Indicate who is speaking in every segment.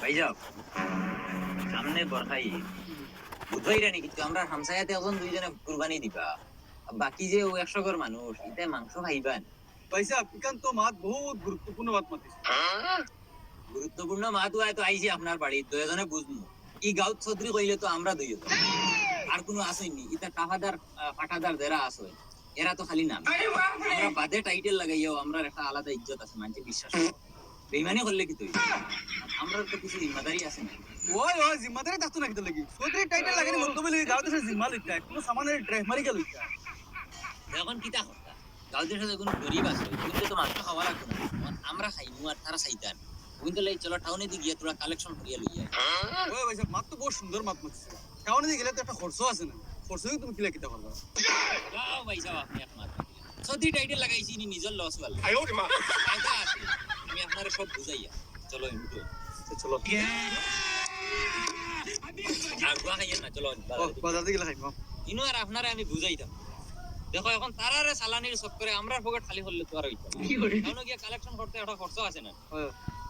Speaker 1: ভাইজাব সামনে বরখাই বুঝবাই রানি কিন্তু আমরা হামসায়াতে এখন দুইজনে কুরবানি দিবা বাকি যে ও 100 ঘর মানুষ ইতে মাংস খাইবান
Speaker 2: পয়সা পিকান তো মাত বহুত গুরুত্বপূর্ণ বাত মাতিস
Speaker 1: গুরুত্বপূর্ণ মাত হয় তো আইছি আপনার বাড়ি দুইজনে বুঝমু ই গাউত ছত্রি কইলে তো আমরা দুইজন আর কোনো আসেনি ইতা টাফাদার ফাটাদার যারা আসে এরা তো খালি নাম আমরা বাদে টাইটেল লাগাইও আমরা একটা আলাদা ইজ্জত আছে মানুষ বিশ্বাস করে বেইমানি করলে কি তুই আমরা তো কিছু জিম্মাদারি আছে না
Speaker 2: ওই ওই জিম্মাদারি থাকতো না কিতা লাগি চৌধুরী টাইটেল লাগানি মন্তব্য লাগি গাঁও দেশের জিম্মা লইতা কোনো সামানের ড্রাইভ মারি গেল
Speaker 1: এখন কিতা করতা গাঁওদের সাথে কোনো গরিব আছে কিন্তু তো মাংস খাওয়া লাগবে না আমরা খাইমু আর তারা চাইতাম কিন্তু লাই চলো টাউনে দি গিয়া তোরা কালেকশন করিয়া লইয়া
Speaker 2: ওই ভাই মাত তো বহুত সুন্দর মাত মাতিস টাউনে দি গেলে তো একটা খরচ আছে না খরচ তুমি কিলা কিতা করবা
Speaker 1: গাও ভাই সাহেব আপনি এক মাত সদি টাইটেল লাগাইছি নি নিজের লস ওয়াল ফায়দা আছে আমি আপনারে সব বুঝাইয়া চলো ইনটু
Speaker 2: চলো
Speaker 1: আর গুয়া খাইয়েন না চলো
Speaker 2: বাজার থেকে খাইবো
Speaker 1: ইনো আর আপনারে আমি বুঝাইতাম দেখো এখন তারারে সালানির চক্করে আমরা পকেট খালি করলে তো আর হইতো না কারণ গিয়া কালেকশন করতে একটা খরচ আছে না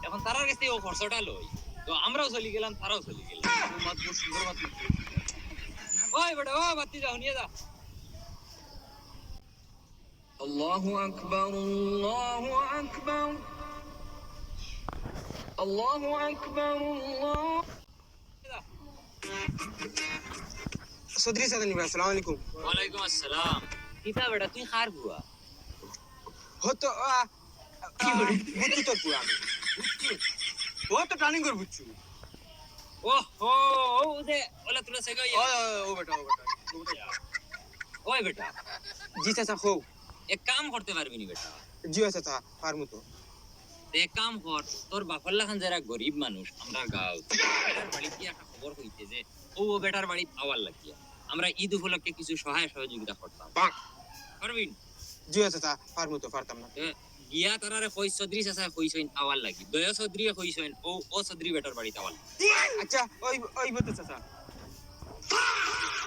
Speaker 1: এখন তারার কাছে ও খরচটা লই তো আমরাও চলি গেলাম তারাও চলি গেল
Speaker 2: মাত বহুত সুন্দর মাত
Speaker 1: ওই বেটা ও বাতি যাও নিয়ে যা
Speaker 3: الله أكبر الله أكبر الله أكبر الله
Speaker 2: চৌধুরী সাদা নিবা আসসালামু আলাইকুম
Speaker 1: ওয়ালাইকুম আসসালাম কিতা বেটা তুই খার বুয়া
Speaker 2: হতো কি করে বুঝছি তোর পুরা ও তো ট্রেনিং কর বুঝছি
Speaker 1: ওহো ও দে ওলা তুলা সেগাই
Speaker 2: ও বেটা
Speaker 1: ওই বেটা
Speaker 2: জি চাচা খো
Speaker 1: এক কাম করতে পারবি নি বেটা
Speaker 2: জি চাচা পারমু তো
Speaker 1: এক কাম কর তোর বাপল্লা খান যারা গরিব মানুষ আমরা গাঁও বেটার বাড়ি কি একটা খবর হইতে যে ও বেটার বাড়ি আওয়ার লাগিয়া আমরা ঈদ উপলক্ষে কিছু সহায় সহযোগিতা করতাম পারবিন
Speaker 2: জি চাচা পারমু তো পারতাম না
Speaker 1: গিয়া তারারে কই চৌধুরী চাচা কইছেন আওয়ার লাগি দয়া চৌধুরী কইছেন ও চৌধুরী বেটার বাড়ি আওয়ার
Speaker 2: আচ্ছা ওই ওই বতো চাচা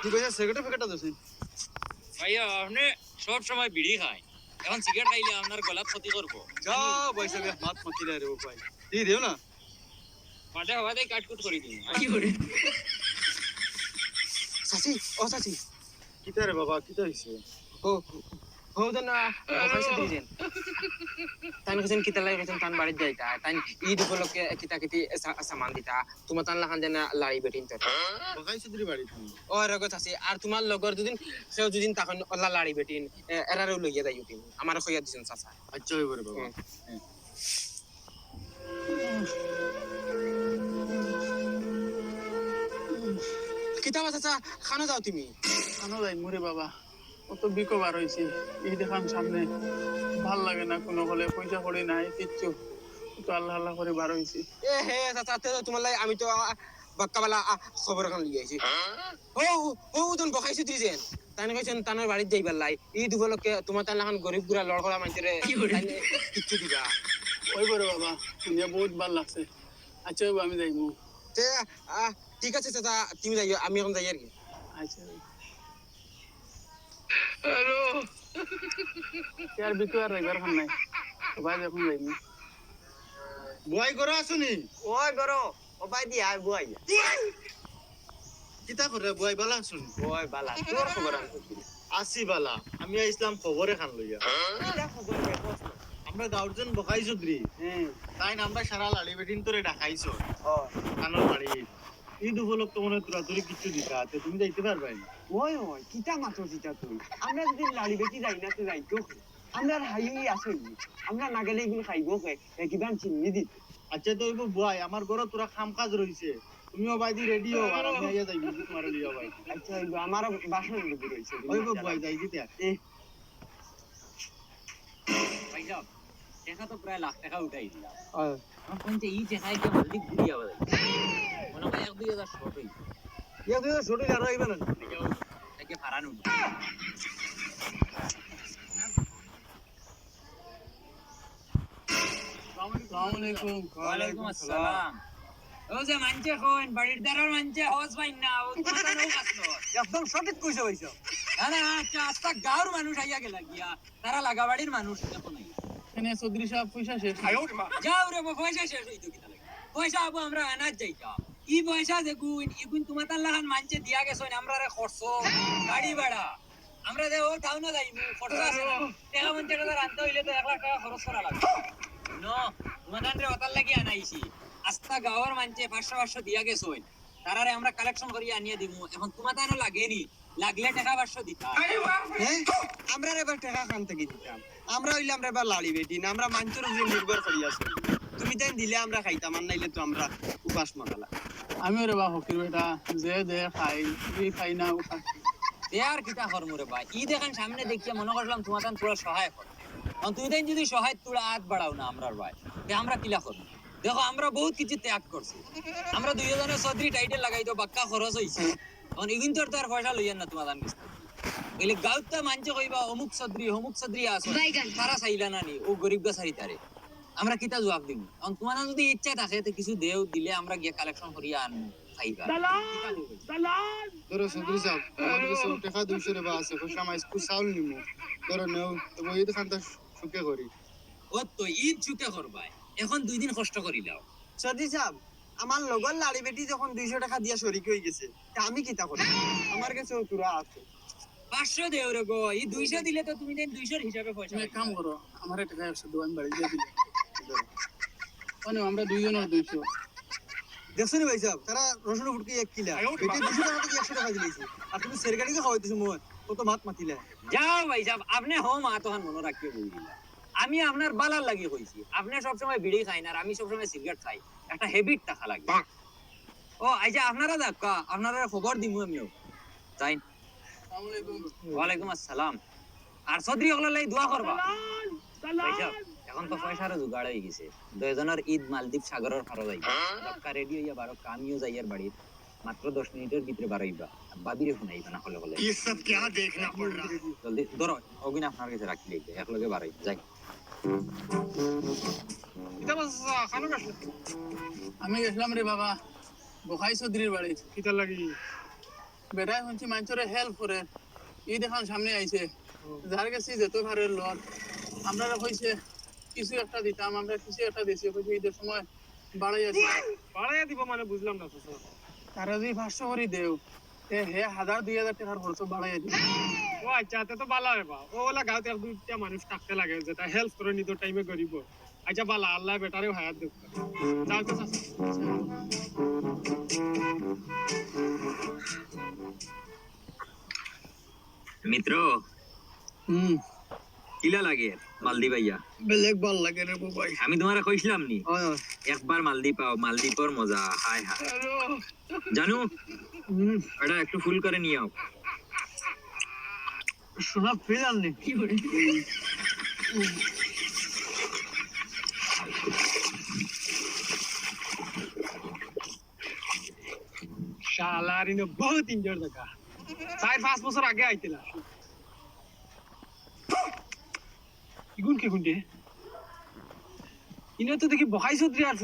Speaker 2: কি কইছা সিগারেট ফেকাটা দছে
Speaker 1: ভাইয়া আপনি সব সময় বিড়ি খায় এখন সিগারেট খাইলে আপনার গলা ক্ষতি করবো
Speaker 2: যা পয়সা বে হাত মাতিলে রে ও ভাই দি দেও না
Speaker 1: মাঝে হওয়া দেয় কাটকুট করে দিন
Speaker 2: কি করে চাচি ও চাচি কিতা রে বাবা কিতা হইছে ও হো না পয়সা দিছেন তান কেছেন কিতা লাগে কেছেন তান বাড়ি যাইতা তান ঈদ উপলক্ষে কিতা কিতি সামান দিতা তোমার তান লাখান জানা লাড়ি বেটিন তো
Speaker 4: বকাই সুদরি বাড়ি তুমি
Speaker 2: ও রগত আছে আর তোমার লগর দুদিন সেও দুদিন তখন অল্লা লাড়ি বেটিন এরারও লইয়া যাই তুমি আমার কইয়া দিছেন চাচা
Speaker 4: আচ্ছা হইব রে বাবা
Speaker 2: কিতা চাচা খানো যাও তুমি
Speaker 4: খানো যাই মুরে বাবা কত বিকো বার হইছে এই দেখান সামনে ভাল লাগে না কোনো হলে পয়সা করি নাই কিচ্ছু তো আল্লাহ আল্লাহ করে বার হইছে
Speaker 2: এ হে চাচা তো তোমার লাই আমি তো বাক্কাবালা খবর কান লিয়ে আইছি ও ও তুমি বকাইছো দিছেন তাই কইছেন তানের বাড়ি যাইবার লাই ঈদ উপলক্ষে তোমার তান লাখান গরিব গুড়া লড়কড়া মাইতরে কিচ্ছু দিবা
Speaker 4: ওই বড় বাবা শুনিয়া বহুত ভাল লাগছে আচ্ছা হইব আমি যাইমু
Speaker 2: তে ঠিক আছে চাচা তুমি যাইও আমি এখন যাই আর কি
Speaker 4: আচ্ছা হ্যালো यार বিকো আর রাইবার খান নাই ভাই এখন যাইমু
Speaker 2: বুয়াই করো আসুনি
Speaker 5: ওই গরো ও ভাই দি আই বুয়াই
Speaker 2: কিতা করে বুয়াই বালা আসুনি
Speaker 5: ওই বালা তোর খবর আনছো
Speaker 2: আসি বালা আমি ইসলাম খবরে খান লইয়া
Speaker 5: কিটা খবর বেকস
Speaker 2: আমরা গাউরজন বকাই চৌধুরী তাই আমরা সারা লাড়ি বেটিন তোরে ডাকাইছো
Speaker 5: ও
Speaker 2: কানোর বাড়ি ঈদ উপলক্ষে মনে তোরা তোরে কিছু দিতা তুমি যাইতে পারবাই না
Speaker 5: ওই ওই কিটা মাত্র চিটা তুই আমরা যদি লাড়ি বেটি যাই না তো যাইতো আমরা হাই আসল আমরা না গেলে এগুলো খাইবো কে কিবান চিনি দিত
Speaker 2: আচ্ছা তো ওইব বুয়াই আমার ঘরে তোরা কাম কাজ রইছে তুমিও বাইদি রেডি হও আর আমি আইয়া যাইবো তোমার লিয়া ভাই
Speaker 5: আচ্ছা আমার বাসন ডুবে রইছে
Speaker 2: ওইব বুয়াই যাই দিতে
Speaker 1: ভাইয়া টাকা তো প্রায় লাখ টাকা উঠাই দিলাম আমার পঞ্চে এই টাকায় কি হলদি ঘুরি আবার মনে হয় 1-2 হাজার শর্ট হইছে
Speaker 2: ইয়া তুই ছোট আর আইবা না
Speaker 1: একে ফারান উঠে
Speaker 4: আসসালামু আলাইকুম
Speaker 1: ওয়ালাইকুম আসসালাম ও যে মানছে কোন বাড়ির দারর মানছে হস ভাই না ও কথা নও আসলো
Speaker 2: একদম সঠিক কইছো ভাইছো
Speaker 1: না না আচ্ছা আস্তা গাঁর মানুষ আইয়া গেল গিয়া তারা লাগাবাড়ির মানুষ দেখো নাই
Speaker 4: এখানে চৌধুরী সাহেব পয়সা শেষ
Speaker 1: যাও রে বাবা, পয়সা শেষ হইতো কিতা লাগে পয়সা আবো আমরা আনাজ যাইতাম ই পয়সা দেখুন ইগুন তোমার লাগান মানছে দিয়া গেছো আমরা রে খরচ গাড়ি ভাড়া আমরা যে ও টাউনে যাইবো খরচ আছে না টাকা 50,000 আনতে হইলে তো 1 লাখ টাকা খরচ করা লাগবে নো তোমার রে ওতার লাগি আনাইছি আস্তা গাওয়ার মানছে 500 দিয়া গেছো তারারে আমরা কালেকশন করি আনিয়ে দিমু এখন তোমার তানো লাগেনি লাগলে টাকা 500 দিতা
Speaker 5: হ্যাঁ আমরা এবার টাকা খান থেকে দিতাম আমরা হইলে আমরা এবার লাড়ি বেটি না আমরা মানুষের উপরে নির্ভর করি আছি তুমি তাই দিলে আমরা খাইতাম আর নাইলে তো আমরা উপাস মাতালা
Speaker 4: আমিও রে বা হকির বেটা যে দে খাই তুই খাই না ও খাই
Speaker 1: আর কিতা করমু রে ভাই ই দেখেন সামনে দেখিয়ে মনে করলাম তোমার তান পুরো সহায় কর এখন তুমি তাই যদি সহায় তুলা হাত বাড়াও না আমরার ভাই তে আমরা কিলা করব দেখো আমরা বহুত কিছু ত্যাগ করছি আমরা দুইজনে চৌধুরী টাইটেল লাগাই তো বাক্কা খরচ হইছে এখন ইগুন তোর তো আর পয়সা লইয়ান না তোমার তান কিস্তা এলে গাঁৱত মানছে কইবা অমুক চৌধুরী আছে তারা চাইলা না নি ও গরিব গাছারি তারে আমরা কিতা জবাব দিম এখন তোমার যদি ইচ্ছা থাকে তো কিছু দেও দিলে আমরা গিয়ে কালেকশন করিয়া আনবো খাইবা
Speaker 2: ধরো চৌধুরী সাহেব আমার কাছে টাকা 200 রেবা আছে কইলা আমার স্কুল চাউল নিমু ধরো নেও তো এই দোকানটা সুকে করি
Speaker 1: ও তো ঈদ চুকে করবাই এখন 2 দিন কষ্ট করি লাও
Speaker 5: সদি সাহেব আমার লগর লাড়ি বেটি যখন 200 টাকা দিয়া শরিক হয়ে গেছে তা আমি কিতা করি আমার কাছে তুরা আছে
Speaker 1: 500 দেও রে গো এই 200 দিলে তো তুমি দেন 200 এর হিসাবে পয়সা
Speaker 4: তুমি এক কাম করো আমার টাকা 100 দোকান বাড়ি দিয়ে দিলে মানে আমরা দুইজনের 200
Speaker 5: দেখছো নি ভাই সাহেব তারা রসুন ফুটকি 1 কিলো বেটি 200 টাকা থেকে 100 টাকা দিলেছি আর তুমি সেরগাড়িকে খাওয়াইতেছো মোর কত ভাত মাতিলে
Speaker 1: যাও ভাই সাহেব আপনি হো মা তখন মনে রাখিয়ে বলিলা আমি আপনার বালার লাগি কইছি আপনি সব সময় বিড়ি খাই না আর আমি সব সময় সিগারেট খাই একটা হ্যাবিট থাকা লাগবে ও আইজা আপনারা দেখা আপনারা খবর দিমু আমিও তাই
Speaker 4: আসসালামু আলাইকুম
Speaker 1: ওয়ালাইকুম আসসালাম আর চৌধুরী হল লাই দোয়া করবা ভাই সাহেব এখন তো পয়সার জোগাড় হয়ে গেছে দুইজনের ঈদ মালদ্বীপ সাগরের পার যাইবা দক্কা রেডি হইয়া বারো কামিও যাইয়ার বাড়ির মাত্র 10 মিনিটের ভিতরে বাড়াইবা বাবিরে শুনাইবা না হলে হলে
Speaker 2: ये सब क्या देखना पड़ रहा है
Speaker 1: জলদি ধরো অবিন আপনার কাছে রাখি লইবে একলগে বাড়াই যাই
Speaker 2: কিতা বাস খানো কাছে
Speaker 4: আমি গেছিলাম রে বাবা বখাই চৌধুরীর বাড়ি
Speaker 2: কিতা লাগি
Speaker 4: বেটাই শুনছি মানুষের হেল্প করে ঈদ এখন সামনে আইছে যার কাছে যেত ভারের লট আমরা কইছে কিছু একটা দিতাম আমরা কিছু একটা দিছি কইছে ঈদের সময় বাড়াইয়া দিই
Speaker 2: বাড়াইয়া দিব মানে বুঝলাম না তো
Speaker 4: তারা যদি 500 করে দেও তে হে 1000-2000 টাকার খরচ বাড়াইয়া দিই
Speaker 2: ও আচ্ছা তে তো বালা রে বা ও ওলা গাঁতে এক দুইটা মানুষ থাকতে লাগে যেটা হেল্প করে নিত টাইমে করিব আচ্ছা বালা আল্লাহ বেটারে হায়াত দেব যাও তো
Speaker 1: মিত্র কিলা লাগে মালদ্বীপ আইয়া
Speaker 4: বেলেগ ভাল লাগে রে বাবাই
Speaker 1: আমি তোমারে কইছিলাম নি একবার মালদ্বীপ আও মালদ্বীপর মজা হায় হায় জানু এটা একটু ফুল করে নিয়ে আও
Speaker 4: শোনা ফিলাম নি কি করে
Speaker 2: শালার ইনো বহুত ইনজয় দেখা 4-5 বছর আগে আইতিলা ইগুন কে গুন্ডে ইনো তো দেখি বহাই চৌধুরী আর